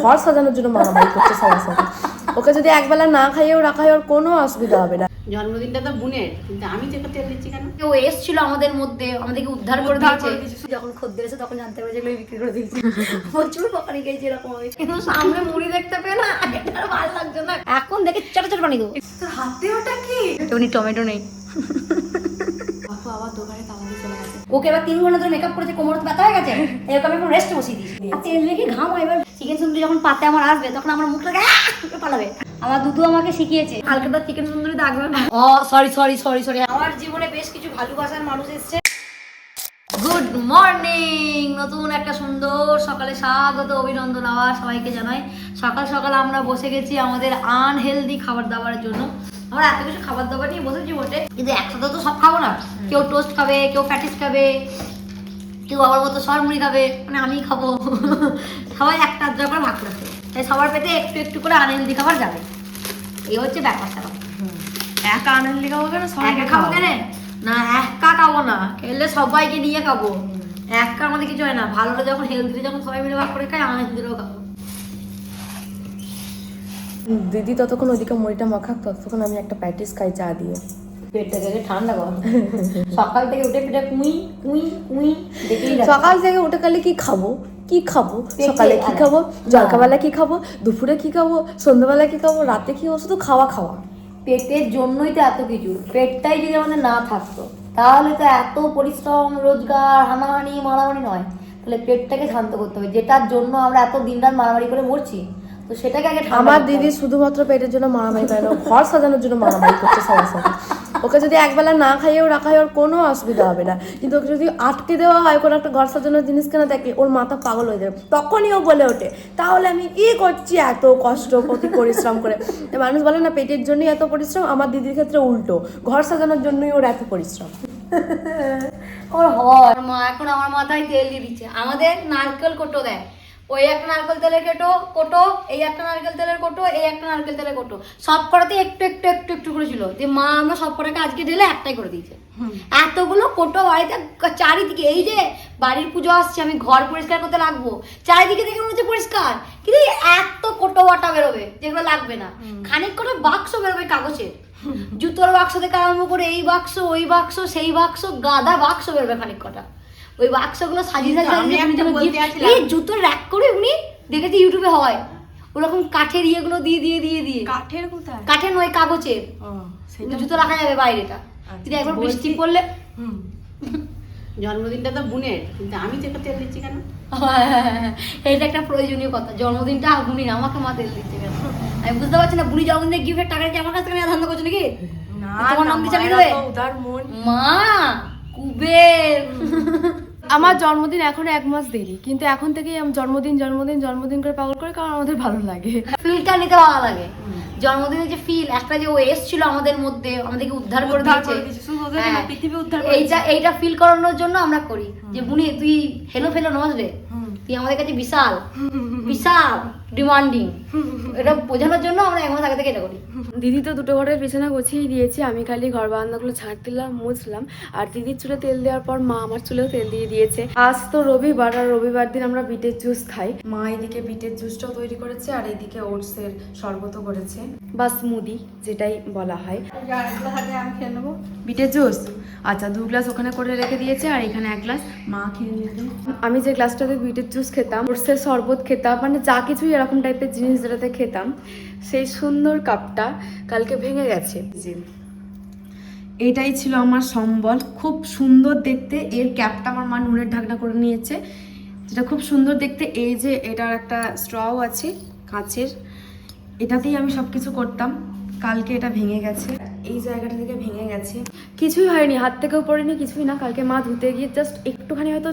ঘর সাজানোর জন্য মারামারি করছে সবার সাথে। ওকে যদি একবেলা না খাইয়েও রাখা হয় ওর কোনো অসুবিধা হবে না। জন্মদিনটা তো বোনের, কিন্তু আমি তোকে তেল দিচ্ছি কেন? ও এসেছিল আমাদের মধ্যে, আমাদেরকে উদ্ধার করে দিয়েছে। যখন খদ্দের এসে তখন জানতে পেরেছে এগুলো বিক্রি করে দিয়েছে। প্রচুর বকানি গেছে এরকম আমি, কিন্তু সামনে মুড়ি দেখতে পেয়ে না এটা আর ভালো লাগছে না। এখন দেখে ছোট ছোট বানিয়ে দেবো। তোর হাতে ওটা কি? টমেটো নেই। বাপু আবার দোকানে তালা দিয়ে চলে গেছে। ওকে এবার 3 ঘন্টা ধরে মেকআপ করেছে, কোমর ব্যথা হয়ে গেছে, এরকম আমি এখন রেস্ট বসিয়ে দিয়েছি। আর তেল মেখে ঘাম হয়। এবার চিকেন সুন্দরী যখন পাতে আমার আসবে তখন আমার মুখটাকে পালাবে। আমার দুধু আমাকে শিখিয়েছে কালকে তো চিকেন সুন্দরী দেখবে না। ও সরি। আমার জীবনে বেশ কিছু ভালোবাসার মানুষ এসেছে। গুড মর্নিং, নতুন একটা সুন্দর সকালে স্বাগত অভিনন্দন আবার সবাইকে জানাই। সকাল সকাল আমরা বসে গেছি আমাদের আনহেলদি খাবার দাবারের জন্য। আমরা এত কিছু খাবার দাবার নিয়ে বসেছি বটে, কিন্তু একসাথে তো সব খাবো না। কেউ টোস্ট খাবে, কেউ প্যাটিস খাবে, কেউ আবার মতো সরমুড়ি খাবে, মানে আমি খাবো। সবাই একটা আধটা করে ভাগ করছে, তাই সবার পেটে একটু একটু করে আনহেলদি খাবার যাবে। এই হচ্ছে ব্যাপারটা। একা আনন্দ খাবো কেন? একা খাবো কেন না, একা খাবো না, খেলে সবাইকে নিয়ে খাবো। একা আমাদের কিছু হয় না, ভালোটা যখন হেলদি যখন সবাই মিলে ভাগ করে খাই, আনহেলদিটাও খাবো। দিদি ততক্ষণ ওইদিকে মুড়িটা মাখাক, ততক্ষণ আমি একটা প্যাটিস খাই চা দিয়ে। পেটটাকে ঠান্ডা কর। সকাল থেকে উঠে পিঠে কুই দেখেই সকাল থেকে উঠে গেলে কি খাবো সকালে কি খাবো, জলখাবেলা কি খাবো, দুপুরে কি খাবো, সন্ধ্যাবেলা কি খাবো, রাতে কি খাবো, শুধু খাওয়া। পেটের জন্যই তো এত কিছু। পেটটাই যদি আমাদের না থাকতো তাহলে তো এত পরিশ্রম, রোজগার, হানাহানি, মারামারি নয়। তাহলে পেটটাকে শান্ত করতে হবে, যেটার জন্য আমরা এত দিন রাত মারামারি করে মরছি। তো সেটাকে আগে আমার দিদি শুধুমাত্র পেটের জন্য মারামারি করে না, ঘর সাজানোর জন্য মারামারি করছে সবার সাথে। ওকে যদি একবেলা না খাইয়েও রাখা হয় ওর কোনো অসুবিধা হবে না, কিন্তু ওকে যদি আটকে দেওয়া হয় কোনো একটা ঘর সাজানোর জিনিস কেনা দেখে, ওর মাথা পাগল হয়ে যাবে। তখনই ও বলে ওঠে, তাহলে আমি কি করছি এত কষ্ট প্রতি পরিশ্রম করে। মানুষ বলে না পেটের জন্যই এত পরিশ্রম, আমার দিদির ক্ষেত্রে উল্টো, ঘর সাজানোর জন্যই ওর এত পরিশ্রম। ওর হয় মা এখন আমার মাথায় তেল দিয়ে দিচ্ছে। আমাদের নারকেল কোটো দেয়, ওই একটা নারকেল তেলের কোটো, এই একটা নারকেল তেলের কোটো, এই একটা নারকেল তেলের কোটো, সব করাতে একটু করে ছিল। যে মা আমরা সব কটাকে আজকে ঢেলে একটাই করে দিয়েছে। এতগুলো কোটো বাড়িতে চারিদিকে, এই যে বাড়ির পুজো আসছে, আমি ঘর পরিষ্কার করতে লাগবো, চারিদিকে দেখে মনে হচ্ছে পরিষ্কার, কিন্তু এত কোটো বাটা বেরোবে যেগুলো লাগবে না। খানিক করে বাক্স বেরোবে কাগজের, জুতোর বাক্স থেকে আরম্ভ করে এই বাক্স, ওই বাক্স, সেই বাক্স, গাদা বাক্স বেরোবে খানিক কটা। ওই বাক্সগুলো সাজিয়ে এই জুতোর র্যাক করে উনি দেখেছি ইউটিউবে হয় ওরকম কাঠের ইয়েগুলো দিয়ে কাঠের কোথায়? কাঠের নয়, কাগজের। জুতো রাখা যাবে বাইরেটা, যদি একবার বৃষ্টি পড়লে। জন্মদিনটা তো বোনের, কিন্তু আমি তোকে তেল দিচ্ছি কেন? এটা একটা প্রয়োজনীয় কথা। জন্মদিনটা বুনি, আমাকে মা তেল দিচ্ছে কেন? আমি বুঝতে পারছি না, বুনি জন্মদিনের গিফটের টাকা আমার কাছ থেকে ধান্দা করছো নাকি? তোমার নাম দিয়ে চালিয়ে দেবে মা কুবের। আমার জন্মদিন এখনো 1 মাস দেরি, কিন্তু এখন থেকেই আমি জন্মদিন করে পাগল করে, কারণ আমাদের ভালো লাগে, ফিলটা নিতে ভালো লাগে। জন্মদিনের যে ফিল, একটা যে ও এসেছিল আমাদের মধ্যে, আমাদেরকে উদ্ধার করে দিয়েছে, পৃথিবী উদ্ধার এইটা ফিল করানোর জন্য আমরা করি। যে বুনি তুই হেলো ফেলো নস রে, তুই আমাদের কাছে বিশাল ডিমান্ডিং। এটা বোঝানোর জন্য আমরা 1 মাস আগে থেকে এটা করি। দিদি তো 2টো ঘরের বিছানা গুছিয়ে দিয়েছে, আমি খালি ঘর বারান্দাগুলো ঝাড় দিলাম, মুছলাম। আর দিদির চুলে তেল দেওয়ার পর মা আমার চুলেও তেল দিয়ে দিয়েছে। আজ তো রবিবার, আর রবিবার দিন আমরা বিটের জুস খাই। মা এদিকে বিটের জুসটাও তৈরি করেছে, আর এইদিকে ওটসের শরবতও করেছে, বা স্মুদি যেটাই বলা হয়। আমি খেয়ে নেবো। বিটের জুস আচ্ছা 2 গ্লাস ওখানে করে রেখে দিয়েছে, আর এখানে 1 গ্লাস মা খেয়ে নিয়েছে। আমি যে গ্লাসটাতে বিটের জুস খেতাম, ওটসের শরবত খেতাম, মানে যা কিছুই এরকম টাইপের জিনিস যেটাতে খেতাম, সেই সুন্দর কাপটা কালকে ভেঙে গেছে। এটাই ছিল আমার সম্বল, খুব সুন্দর দেখতে। এর ক্যাপটা আমার মা নুনের ঢাকনা করে নিয়েছে, যেটা খুব সুন্দর দেখতে। এই যে এটার একটা স্ট্রও আছে কাঁচের, এটাতেই আমি সব কিছু করতাম। কালকে এটা ভেঙে গেছে, এই জায়গাটা থেকে ভেঙে গেছে। কিছুই হয়নি, হাত থেকেও পড়েনি, কিছুই না। কালকে মা ধুতে গিয়ে জাস্ট একটুখানি হয়তো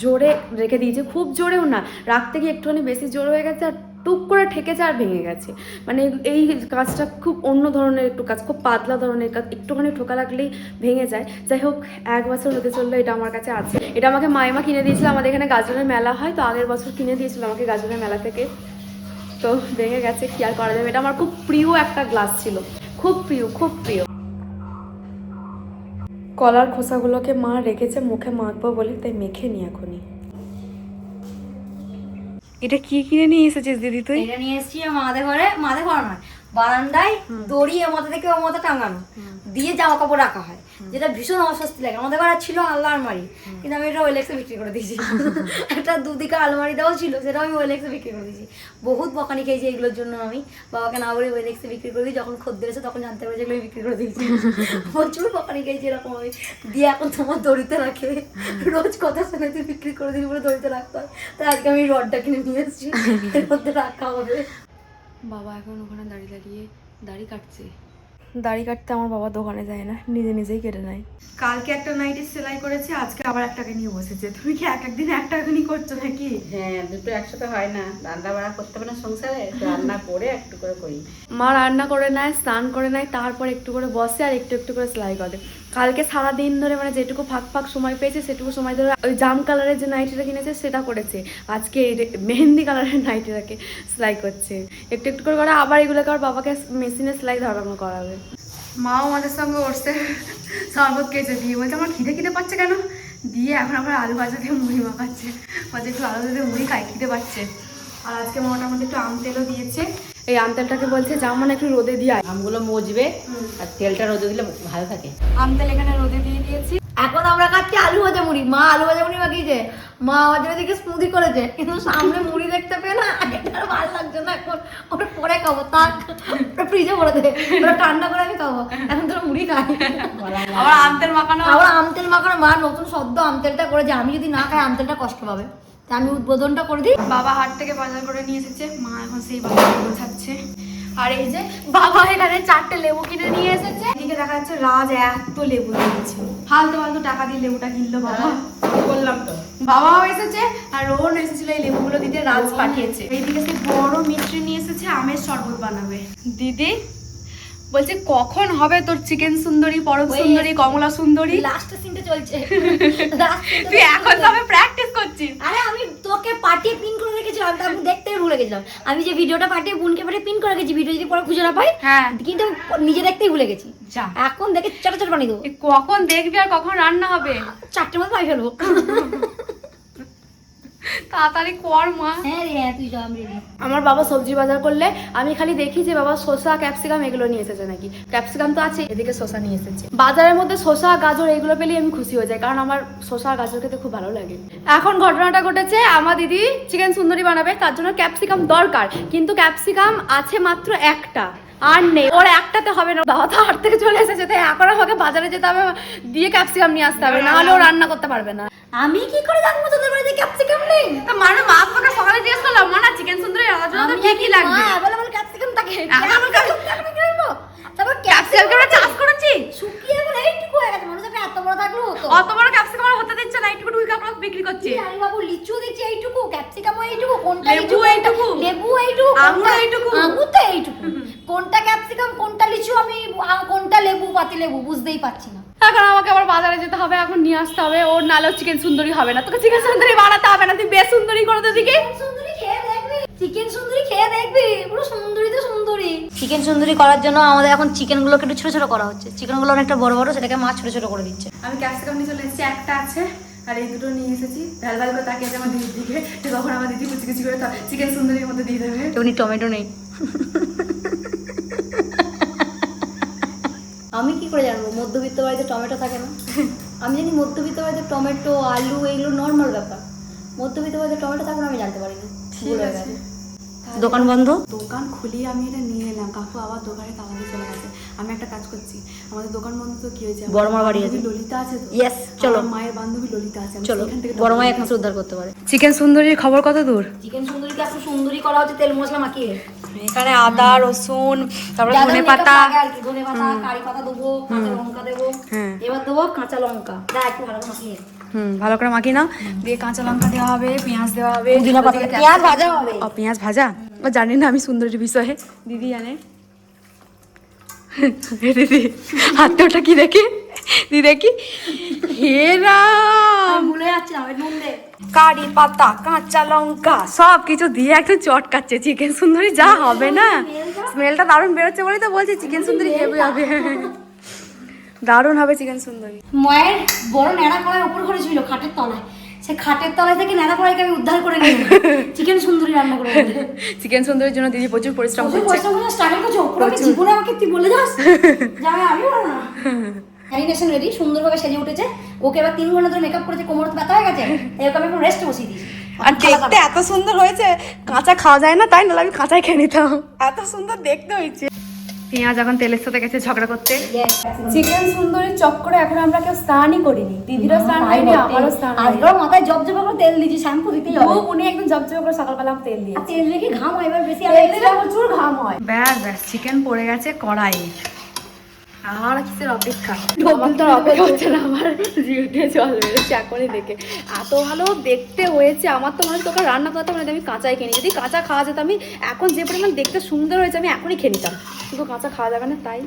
জোরে রেখে দিয়েছে, খুব জোরেও না, রাখতে গিয়ে একটুখানি বেশি জোর হয়ে গেছে, আর টুক করে ঠেকেছে আর ভেঙে গেছে। মানে এই কাজটা খুব অন্য ধরনের একটু কাজ, খুব পাতলা ধরনের কাজ, একটুখানি ঠোকা লাগলেই ভেঙে যায়। যাই হোক, 1 বছর হতে চললো, এটা আমার কাছে আছে। এটা আমাকে মাইমা কিনে দিয়েছিল, আমাদের এখানে গাজরের মেলা হয়, তো আগের বছর কিনে দিয়েছিল আমাকে গাজরের মেলা থেকে। তো ভেঙে গেছে, কি আর করা যাবে। এটা আমার খুব প্রিয় একটা গ্লাস ছিল, খুব প্রিয়। কলার খোসাগুলোকে মা রেখেছে মুখে মাখবো বলে, তাই মেখে নি এখনই। এটা কি কিনে নিয়ে এসেছিস দিদি তুই? এটা নিয়ে এসেছি মাদের ঘরে নয়, বারান্দায় দড়ি এ মাথা থেকে ও মাথা টাঙানো দিয়ে জামা কাপড় রাখা হয়, যেটা ভীষণ অস্বস্তি লাগে। আমাদের ঘরে ছিল আল্লাহ আলমারি, কিন্তু আমি এটা ওয়েলেক্সে বিক্রি করে দিয়েছি। একটা দুদিকে আলমারি দেওয়া ছিল, সেটাও আমি ওয়েলেক্সে বিক্রি করে দিয়েছি। বহুত বকানি খেয়েছি এগুলোর জন্য আমি, বাবাকে না বলে ওয়েলেক্সে বিক্রি করে দিই। যখন খদ্দের এসে তখন জানতে পারে যেগুলো আমি বিক্রি করে দিয়েছি। প্রচুর বকানি খেয়েছি এরকম আমি, দিয়ে এখন তোমার দড়িতে রাখে, রোজ কথা শুনে তুই বিক্রি করে দিবি বলে দড়িতে রাখতে হয়। তাই আজকে আমি রডটা কিনে নিয়ে এসেছি, এর মধ্যে রাখা হবে। বাবা এখন ওখানে দাঁড়িয়ে দাড়ি কাটছে। দাড়ি কাটতে আমার বাবা দোকানে যায় না, নিজে নিজেই কেটে নেয়। কালকে একটা নাইটি সেলাই করেছে, আজকে আবার একটাকে নিয়ে বসেছে। তুমি কি এক একদিন একটাকে করছো নাকি? হ্যাঁ, দুটো একসাথে হয় না, রান্না বাড়া করতে হবে না সংসারে, রান্না করে একটু করে করি। মা রান্না করে নেয়, স্নান করে নেয়, তারপর একটু করে বসে আর একটু একটু করে সেলাই করে। কালকে সারাদিন ধরে মানে যেটুকু ফাঁক ফাঁক সময় পেয়েছে সেটুকু সময় ধরে ওই জাম কালারের যে নাইটিটা কিনেছে সেটা করেছে। আজকে এই মেহেন্দি কালারের নাইটিটাকে সেলাই করছে, একটু একটু করে করে। আবার এগুলোকে আবার বাবাকে মেশিনে সেলাই ধরানো করাবে। মাও আমাদের সঙ্গে বসতে শরবত খেয়েছে, দিয়ে বলছে আমার খিদে পাচ্ছে কেন, দিয়ে এখন আবার আলু ভাজা দিয়ে মুড়ি মাখাচ্ছে। বলছে একটু আলু ভাজা দিয়ে মুড়ি খাই, খিদে পাচ্ছে। আর আজকে মোটামুটি একটু আম তেলও দিয়েছে। এই আম তেলটাকে বলছে যেমন একটু রোদে দিয়ে আয়। আমগুলো মজবে আর তেলটা রোদে দিলে ভালো থাকে। আম তেল এখানে রোদে দিয়ে দিয়েছি। এখন আমরা খাচ্ছি আলু ভাজা মুড়ি। মা আলু ভাজা মুড়ি মাখিয়েছে, মা আমাদের দিকে স্মুদি করেছে, কিন্তু সামনে মুড়ি দেখতে পেয়ে না এটা আর ভালো লাগছে না। এখন ওটা পরে খাবো, তাক ফ্রিজে ভরে দে, ওটা ঠান্ডা করে আমি খাবো। এখন তোর মুড়ি খাই, আবার আম তেল মাখানো, আবার আম তেল মাখানো। মা নতুন সদ্য আম তেলটা করেছে, আমি যদি না খাই আম তেলটা কষ্ট পাবে, তা আমি উদ্বোধনটা করে দিই। বাবা হাট থেকে বাজার করে নিয়ে এসেছে, মা এখন সেই বাজার গোছাচ্ছে। আর এই যে বাবা এখানে 4টে লেবু কিনে নিয়ে এসেছে। এদিকে দেখা যাচ্ছে রাজ এত লেবু দিয়েছে, ফালতু ফালতু টাকা দিয়ে লেবুটা কিনলো বাবা। বললাম তো, বাবাও এসেছে আর রোহন এসেছিল এই লেবুগুলো দিতে, রাজ পাঠিয়েছে। এইদিকে সে বড় মিষ্টি নিয়ে এসেছে, আমের শরবত বানাবে। দিদি বলছে কখন হবে তোর চিকেন সুন্দরী, পরম সুন্দরী, কমলা সুন্দরী? লাস্টের সিনটা চলছে। তুই এখন তবে প্র্যাকটিস করছিস? আরে আমি তোকে পাঠিয়ে পিন করে রেখেছিলাম, তা আমি দেখতেই ভুলে গেছিলাম। আমি যে ভিডিওটা পাঠিয়ে বোনকে পাঠিয়ে পিন করে রেখেছি, ভিডিও যদি পরে খুঁজে না পাই, হ্যাঁ, কিন্তু নিজে দেখতেই ভুলে গেছি। যা এখন দেখে ছোট ছোট বানিয়ে দেবো, কখন দেখবি আর কখন রান্না হবে? 4টের মধ্যে পাই ফেলবো। তাড়াতাড়ি কর মা। হ্যাঁ রে, হ্যাঁ তুই যা, আমি রেডি। আমার বাবা সবজি বাজার করলে আমি খালি দেখি যে বাবা শসা ক্যাপসিকাম এগুলো নিয়ে এসেছে নাকি। ক্যাপসিকাম তো আছে, এদিকে শসা নিয়ে এসেছে। বাজারের মধ্যে শসা গাজর এগুলো পেলেই আমি খুশি হয়ে যাই, কারণ আমার শসা গাজর খেতে খুব ভালো লাগে। এখন ঘটনাটা ঘটেছে, আমার দিদি চিকেন সুন্দরী বানাবে, তার জন্য ক্যাপসিকাম দরকার, কিন্তু ক্যাপসিকাম আছে মাত্র একটা, আর নেই। ওর একটাতে হবে না, বাবা তো হাট থেকে চলে এসেছে, তাই এখন আমাকে বাজারে যেতে হবে, দিয়ে ক্যাপসিকাম নিয়ে আসতে হবে, না হলে ও রান্না করতে পারবে না। আমি কি করে জানবো তোদের বাড়িতে ক্যাপসিকাম নেই? তা মানে মা তোমাকে সকালে জিজ্ঞেস করলাম, মা না চিকেন সুন্দরী রান্নার জন্য কি কি লাগবে? অ্যাভেলেবল ক্যাপসিকাম থাকে, Available ক্যাপসিকাম কি করব? তারপর ক্যাপসিকাম আমরা চাষ করেছি, শুকিয়ে গেলে এইটুকু হয়ে গেছে, মনে হচ্ছে এত বড় থাকলো হতো। অত বড় ক্যাপসিকাম আর হতে দিচ্ছে না, এইটুকু ঢুকে আমরা বিক্রি করছি। আরে বাবু, লিচু দিচ্ছি এইটুকু, ক্যাপসিকামও এইটুকু, কোনটা লেবু এইটুকু, লেবু এইটুকু, আঙুর এইটুকু, আঙুর তো এইটুকু, কোনটা ক্যাপসিকাম কোনটা লিচু আমি কোনটা লেবু পাতি লেবু বুঝতেই পারছি না। এখন আমাকে আবার বাজারে যেতে হবে, এখন নিয়ে আসতে হবে। ওর নালেও চিকেন সুন্দরী হবে না, তোকে চিকেন সুন্দরী বানাতে হবে না, তুই বেশ সুন্দরী করে তো দিকে। সুন্দরী খেয়ে দেখবি, চিকেন সুন্দরী খেয়ে দেখবি, পুরো সুন্দরী তো সুন্দরী। চিকেন সুন্দরী করার জন্য আমাদের এখন চিকেন গুলোকে একটু ছোট ছোট করা হচ্ছে, চিকেন গুলো অনেকটা বড় বড়, সেটাকে মা ছোট ছোট করে দিচ্ছে। আমি ক্যাপসিকাম নিয়ে চলে এসেছি, একটা আছে, আর এই দুটো নিয়ে এসেছি। ভ্যাল ভ্যাল করে তাকিয়ে আছে আমার দিদির দিকে, যে তখন আমার দিদি কুচি কুচি করে চিকেন সুন্দরীর মধ্যে দিয়ে দেবে। এমনি টমেটো নেই। আমি কি করে জানবো মধ্যবিত্ত বাড়িতে টমেটো থাকে না? আমি জানি মধ্যবিত্ত বাড়িতে টমেটো আলু এগুলো নর্মাল ব্যাপার, মধ্যবিত্ত বাড়িতে টমেটো থাকবে আমি জানতে পারিনি। ভুল হয়ে গেছে। দোকান বন্ধ, দোকান খুলিয়ে আমি এটা নিয়ে এলাম, কাকু আবার দোকানে তালা দিয়ে চলে গেছে। আমি একটা কাজ করছি, আমাদের দোকান বন্ধ তো কি হয়েছে, বড়মার বাড়ি আছে, ললিতা আছে তো। ইয়েস, চলো আমার মায়ের বান্ধবী ললিতা আছে, আমি চলো, সেখান থেকে বড় মা একমাত্র উদ্ধার করতে পারে। চিকেন সুন্দরীর খবর কত দূর? চিকেন সুন্দরীকে একটু সুন্দরী করা হচ্ছে তেল মশলা মাখিয়ে। এখানে আদা রসুন, তারপরে যাদের ধনে makeup পাতা, লাগে আর কি, ধনে পাতা, কারি পাতা দেবো, কাঁচা লঙ্কা দেবো, এবার দেবো কাঁচা লঙ্কা, যা একটু ভালো করে মাখিয়ে। ভালো করে মাখি নাও, দিয়ে কাঁচা লঙ্কা দেওয়া হবে, পেঁয়াজ দেওয়া হবে, পুদিনা পাতা, পেঁয়াজ ভাজা হবে। ও পেঁয়াজ ভাজা, ও জানি না আমি সুন্দরীর বিষয়ে, দিদি জানে। দিদি হাতে ওটা কি দেখি, দিদি দেখি, হে রাম, ভুলে যাচ্ছিলাম, নুন দে। কারি পাতা, কাঁচা লঙ্কা সব কিছু দিয়ে একটু চটকাচ্ছে চিকেন সুন্দরী, যা হবে না। স্মেলটা দারুণ বেরোচ্ছে বলেই তো বলছি চিকেন সুন্দরী হেভি হবে, দারুণ হবে চিকেন সুন্দরী। মায়ের বড় ন্যাড়া কড়াই উপর ঘরে ছিল খাটের তলায়, সে খাটের তলায় থেকে নেড়া পড়াইকে আমি উদ্ধার করে নিই চিকেন সুন্দরী রান্না করে দিই। চিকেন সুন্দরীর জন্য দিদি প্রচুর পরিশ্রম করছে। স্ট্রাগল করছো পুরো আমি জীবনে আমাকে তুই বলে যাস যাবে আমি বলো না। অ্যানিমেশন রেডি, সুন্দরভাবে সেজে উঠেছে। ওকে এবার 3 ঘন্টা ধরে মেকআপ করেছে, কোমর ব্যথা হয়ে গেছে, তাই ওকে আমি এখন রেস্ট বসিয়ে দিয়েছি। আর দেখতে এত সুন্দর হয়েছে, কাঁচা খাওয়া যায় না, তাই না আমি কাঁচাই খেয়ে নিতাম, এত সুন্দর দেখতে হয়েছে। পেঁয়াজ এখন তেলের সাথে গেছে ঝগড়া করতে। চিকেন সুন্দরী চক্করে এখন আমরা কেউ স্নানই করিনি, দিদিরও স্নান হয়নি, আমারও স্নান হয়নি। আজকেও মাথায় জবজবা করে তেল দিয়েছি, শ্যাম্পু দিতেই হবে। উনি একদম জবজব করে সকালবেলা তেল দিয়ে, আর তেল রেখে ঘাম হয়, এবার বেশি তেল দিলে প্রচুর ঘাম হয়। ব্যাস ব্যাস চিকেন পড়ে গেছে কড়াই। আর কিসের অপেক্ষা, অপেক্ষা হচ্ছে না আমার, জিউটে জল বেরোচ্ছে এখনই দেখে। এত ভালো দেখতে হয়েছে, আমার তো মনে তোকে রান্না করতে মানে আমি কাঁচাই খেয়ে নিই। যদি কাঁচা খাওয়া যেত, আমি এখন যে পরিমাণ দেখতে সুন্দর হয়েছে আমি এখনই খেয়ে নিতাম, কিন্তু কাঁচা খাওয়া যাবে না, তাই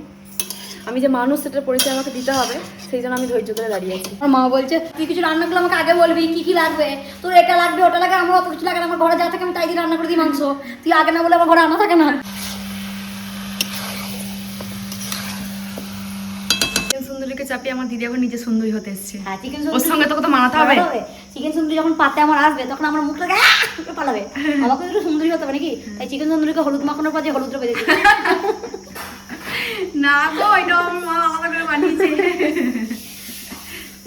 আমি যে মানুষ সেটার পরিচয় আমাকে দিতে হবে, সেই জন্য আমি ধৈর্য ধরে দাঁড়িয়ে আছি। আমার মা বলছে তুই কিছু রান্না করলে আমাকে আগে বলবি কি কি লাগবে, তোর এটা লাগবে ওটা লাগবে, আমার অত কিছু লাগে না, আমার ঘরে যা থাকে আমি তাই দিয়ে রান্না করে দিই মাংস, তুই আগে না বলে আমার ঘরে আনা থাকে না। চিকেন সুন্দরীকে চাপিয়ে আমার দিদি এখন নিজে সুন্দরী হতে এসছে। হ্যাঁ চিকেন ওর সঙ্গে তোকে তো মানাতে হবে। চিকেন সুন্দরী যখন পাতে আমার আসবে তখন আমার মুখটা পালাবে, আমাকে একটু সুন্দরী হতে হবে নাকি, তাই চিকেন সুন্দরীকে হলুদ মাখানোর পর যে হলুদটা বেঁধেছি। না গো, এটা আমার মা আলাদা করে বানিয়েছে।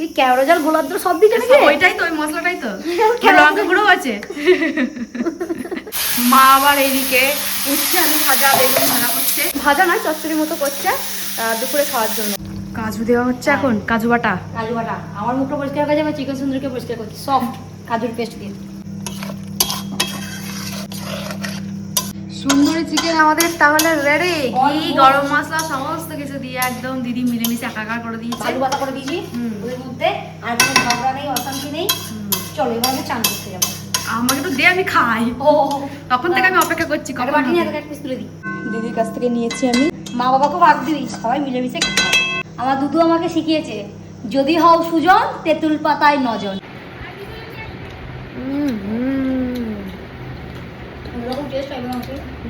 এই কেওড়া জল গোলাপ জল সব দিচ্ছে নাকি? ওইটাই তো, ওই মশলাটাই তো, লঙ্কা গুঁড়ো আছে। মা আবার এইদিকে উচ্ছে আলু ভাজা বেগুন ভাজা করছে, ভাজা নয় চচ্চড়ির মতো করছে দুপুরে খাওয়ার জন্য। কাজু দেওয়া হচ্ছে এখন, কাজু বাটা। কাজু বাটা, আমার মুখটা পরিষ্কার হয়ে যাবে, চিকেন সুন্দরীকে পরিষ্কার করছি সফট কাজুর পেস্ট দিয়ে। সুন্দরী চিকেন আমাদের তাহলে রেডি। ঘি গরম মশলা সমস্ত কিছু দিয়ে একদম দিদি মিলেমিশে একাকার করে দিয়েছে। আলু বাটা করে দিয়েছি ওদের মধ্যে, আর কোনো ঝগড়া নেই, অশান্তি নেই। চলো এবার আমি চান করতে যাবো। আমাকে তো দে, আমি খাই। ও তখন থেকে আমি অপেক্ষা করছি আগে কখন বাটি নিয়ে হবে। এক পিস তুলে দিই। দিদির কাছ থেকে নিয়েছি আমি। মা বাবাকেও ভাগ দিবি, সবাই মিলেমিশে খাই। আমার দুধু আমাকে শিখিয়েছে, যদি হও সুজন তেঁতুল পাতায় নজন। এরকম টেস্ট হয় না?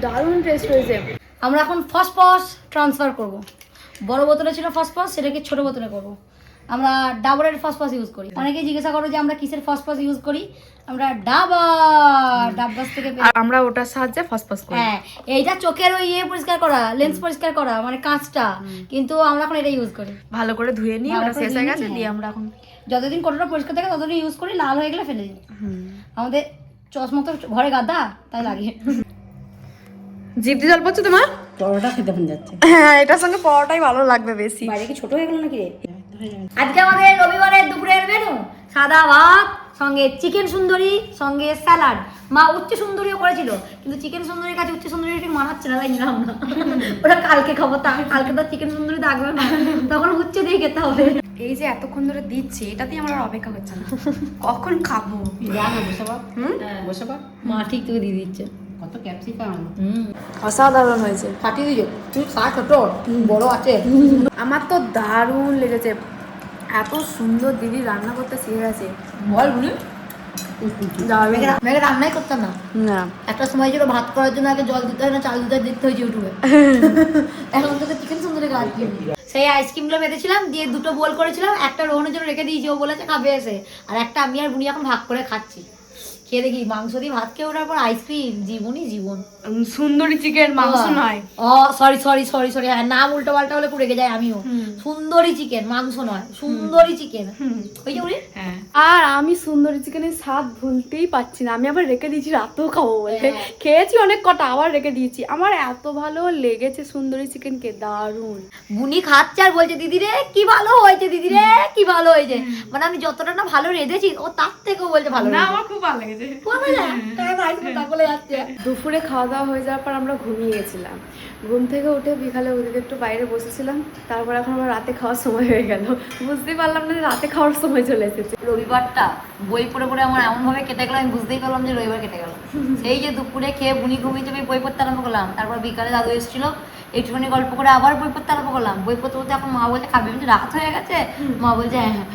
দারুণ টেস্ট হয়েছে। আমরা এখন ফসফস ট্রান্সফার করব। বড় বোতলে ছিল ফসফস, সেটাকে ছোট বোতলে করব। আমরা ডাবরের ফসফস ইউজ করি। অনেকেই জিজ্ঞাসা করো যে আমরা কিসের ফসফস ইউজ করি, আমরা ডাবগাছ থেকে আর আমরা ওটার সাহায্যে ফসফস করি। হ্যাঁ, এইটা চোখের ওই পরিষ্কার করা, লেন্স পরিষ্কার করা, মানে কাঁচটা, কিন্তু আমরা এখন এটা ইউজ করি। ভালো করে ধুয়ে নিয়ে ভালো ওটা করে শেষ ধুয়ে হয়ে গেছে, নিয়ে, দিয়ে আমরা এখন যতদিন কোটোটা পরিষ্কার থাকে ততদিন ইউজ করি, লাল হয়ে গেলে ফেলে দিই। আমাদের চশমা তো ঘরে গাদা, তাই লাগে। জিভে জল পড়ছে তোমার? পরোটা খেতে মন যাচ্ছে। হ্যাঁ, এটার সঙ্গে পরোটাই ভালো লাগবে বেশি। বাইরে কি ছোট হয়ে গেল নাকি রে? আজকে আমাদের রবিবারের দুপুরের মেনু সাদা ভাত, সঙ্গে চিকেন সুন্দরী, সঙ্গে স্যালাড। মা উচ্চ সুন্দরীও করেছিল, কিন্তু চিকেন সুন্দরীর কাছে উচ্চ সুন্দরী ঠিক মানাচ্ছে না, তাই নিলাম না। ওটা কালকে খাবো, তা কালকে তো চিকেন সুন্দরী থাকবে না, তখন উচ্চ দিয়ে খেতে হবে। এই যে এতক্ষণ ধরে দিচ্ছে, এটাতেই আমার আর অপেক্ষা হচ্ছে না, কখন খাবো। বসে পড়, বসে পড়। মা ঠিক তোকে দিয়ে দিচ্ছে। কত ক্যাপসিকাম। অসাধারণ হয়েছে। ফাটিয়ে দিও, তুই খা ছোট, বড় আছে। আমার তো দারুণ লেগেছে, এত সুন্দর দিদি রান্না করতে শিখে গেছে। বল বুনি, মেয়েকে রান্নাই করতাম না। না একটা সময় ছিল ভাত করার জন্য আগে জল দিতে হয় না চাল দিতে হয়, দেখতে হয়েছে ইউটিউবে। এখন তোকে চিকেন সুন্দরী কাজ সেই আইসক্রিমগুলো বেঁধেছিলাম, দিয়ে 2টো বোল করেছিলাম, একটা রোহনের জন্য রেখে দিয়েছি, ও বলেছে খাবে এসে, আর একটা আমি আর বুনি এখন ভাগ করে খাচ্ছি। খেয়ে দেখি মাংস দিয়ে ভাত খেয়ে ওঠার পর আইসক্রিম, জীবনই জীবন। সুন্দরী চিকেন, মাংস নয়। ও সরি সরি সরি সরি, হ্যাঁ নাম উল্টো পাল্টা হলে পুড়ে যায় আমিও। সুন্দরী চিকেন, মাংস নয়, সুন্দরী চিকেন। ওই যে উনি হ্যাঁ, আর আমি সুন্দরী চিকেনের স্বাদ ভুলতেই পারছি না। আমি আবার রেখে দিয়েছি রাতেও খাবো বলে, খেয়েছি অনেক কটা, আবার রেখে দিয়েছি। আমার এত ভালো লেগেছে সুন্দরী চিকেনকে, দারুণ। বুনি খাচ্ছে আর বলছে দিদি রে কি ভালো হয়েছে, দিদি রে কি ভালো হয়েছে। মানে আমি যতটা না ভালো রেঁধেছি, ও তার থেকেও বলছে ভালো না আমার খুব ভালো লেগেছে। দুপুরে খাওয়া দাওয়া হয়ে যাওয়ার পর আমরা ঘুমিয়ে গেছিলাম। ঘুম থেকে উঠে বিকালে ওদিকে একটু বাইরে বসেছিলাম, তারপর এখন আমার রাতে খাওয়ার সময় হয়ে গেল। বুঝতেই পারলাম না যে রাতে খাওয়ার সময় চলে এসেছে। রবিবারটা বই পড়ে পড়ে আমার এমন ভাবে কেটে গেল, আমি বুঝতেই পারলাম যে রবিবার কেটে গেল। সেই যে দুপুরে খেয়ে বুনি ঘুমিয়ে আমি বই পড়তে আরম্ভ করলাম, তারপর বিকালে দাদু এসেছিল, একটুখানি গল্প করে আবার বই পড়তে আরম্ভ করলাম। বই পড়তে পড়তে এখন মা বলছে খাবি, আমি রাত হয়ে গেছে, মা বলছে হ্যাঁ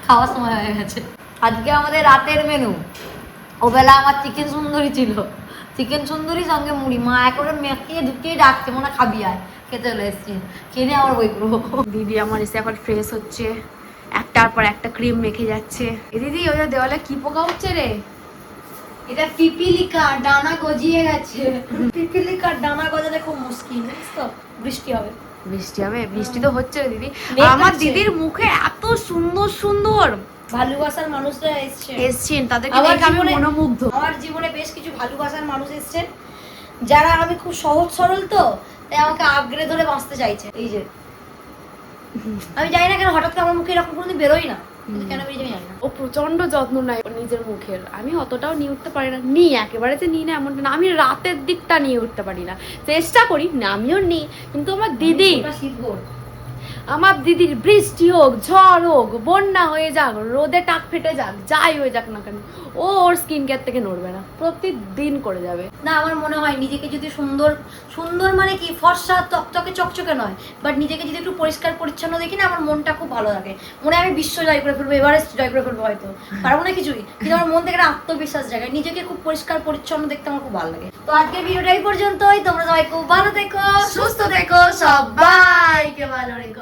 খাওয়ার সময় হয়ে গেছে। আজকে আমাদের রাতের মেনু, ওবেলা আমার চিকেন সুন্দরী ছিল, চিকেন সুন্দরী সঙ্গে মুড়ি। মা একেবারে মেকিয়ে ঢুকিয়ে ডাকছে, মনে খাবি আয়, খেতে চলে এসছি, খেয়ে আবার বই পড়বো। দিদি আমার এসে এখন ফ্রেশ হচ্ছে, একটার পর একটা ক্রিম মেখে যাচ্ছে। এ দিদি ওই দেওয়ালে কি পোকা উঠছে রে? এটা পিপিলিকা, ডানা গজিয়ে গেছে। পিপিলিকার ডানা গজালে খুব মুশকিল, জানিস তো? বৃষ্টি হবে। বৃষ্টি হবে? বৃষ্টি তো হচ্ছে রে দিদি। মেঘ আমার হচ্ছে। দিদির মুখে এত সুন্দর সুন্দর ভালোবাসার মানুষরা এসছে। এসছেন, তাদেরকে আমার দেখে আমি জীবনে- মনোমুগ্ধ। আমার জীবনে বেশ কিছু ভালোবাসার মানুষ এসছেন, যারা আমি খুব সহজ সরল তো, তাই আমাকে আপগ্রেড ধরে বাঁচতে চাইছে। এই যে আমি জানি না কেন হঠাৎ করে আমার মুখে এরকম কোনোদিন বেরোই না, কিন্তু কেন বেরিয়ে আমি জানি না। ও প্রচন্ড যত্ন নেয় ওর নিজের মুখের। আমি অতটাও নিয়ে উঠতে পারি না, নিই একেবারে যে নিই না এমনটা না, আমি রাতের দিকটা নিয়ে উঠতে পারি না, চেষ্টা করি না, আমিও নিই। কিন্তু আমার দিদি, ওটা শীতভর। আমার দিদির বৃষ্টি হোক, ঝড় হোক, বন্যা হয়ে যাক, রোদে টাক ফেটে যাক, যাই হয়ে যাক না কেন, ও ওর স্কিন কেয়ার থেকে নড়বে না, প্রতিদিন করে যাবে। না, আমার মনে হয় নিজেকে যদি সুন্দর সুন্দর মানে কি ফর্সা চকচকে চকচকে নয়, বাট নিজেকে যদি একটু পরিষ্কার পরিচ্ছন্ন দেখি না, আমার মনটা খুব ভালো লাগে। মনে হয় আমি বিশ্ব জয় করে ফেলবো, এভারেস্ট জয় করে ফেলবো, হয়তো পারবো না কিছুই, কিন্তু আমার মন থেকে একটা আত্মবিশ্বাস জায়গায়, নিজেকে খুব পরিষ্কার পরিচ্ছন্ন দেখতে আমার খুব ভালো লাগে। তো আজকের ভিডিওটা এই পর্যন্তই। তোমরা সবাই খুব ভালো থেকো, সুস্থ থেকো, সবাইকে ভালো রেখো।